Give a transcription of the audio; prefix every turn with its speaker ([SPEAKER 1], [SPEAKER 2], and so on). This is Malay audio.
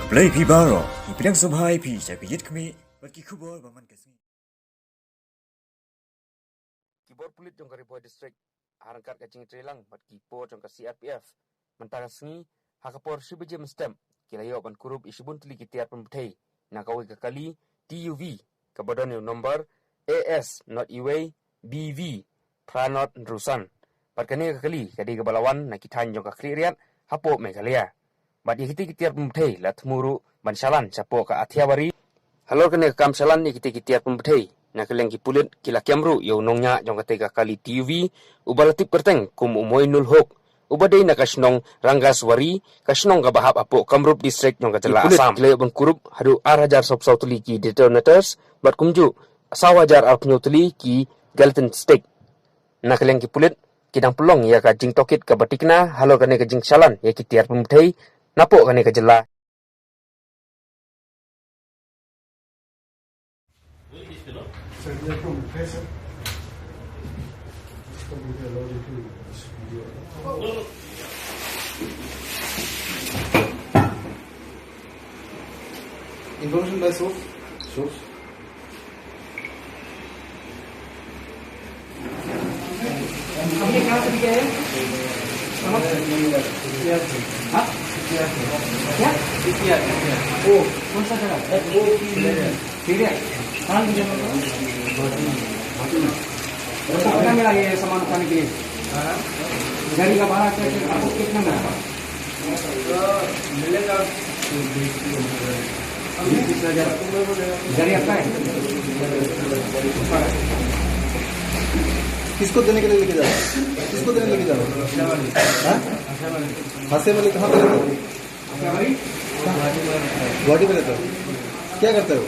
[SPEAKER 1] Play Pibaro, Ipinang Subhai Pi, Sapiyit Kami, Bakikubor, Baman Kasi.
[SPEAKER 2] Kibor pulit jong Kariboy District, harangkat kacing trelang, bat kipo jong ka CRPF, mentara sengi, hakapor sibeje mestem, kilayo ban kurup isibun tuli kitiar pembetei, nakawi kekali TUV, kabadon yung nomor AS not iway BV, pranot nrusan. Parkani kekali, kadi kebalawan, nakitan jong kakririat, hapo Meghalaya. Bat ikiti kitiar pembetei, lat muru ban salan, sapo ka atiawari. Halo kene kam salan ikiti kitiar pembetei. Nakaleng kipulit kila kiamru yo nongnya jong katega kali TV ubalatip kerteng kum umoy nulhok ubadai nakasnong ranggaswari kasnong kabahap apo kamrup district jong katela asam kila bon kurup hadu arajar sop sautuli ki detonators bat kumju sawajar alpnyutuli ki galton stick nakaleng kipulit kidang pelong ya ka jing tokit ka batikna halo kane ka jing salan ya kitiar pemthei napo kane ka jela.
[SPEAKER 3] Information by source.
[SPEAKER 4] हमने कहाँ से किया है? हाँ? क्या? ओ, कौन सा जगह? सीरिया? कहाँ की जगह? कितना मिला ये सामान उठाने के लिए? गाड़ी का भाड़ा आपको कितना मिला? मिलेगा 20,000 गाड़ी आपका है?
[SPEAKER 3] किसको देने के लिए लेके जाओ? किसको देने लेके जाओ? हासे वाले कहाँ पे रहते हो? गुवाहाटी में रहते हो? क्या करते हो?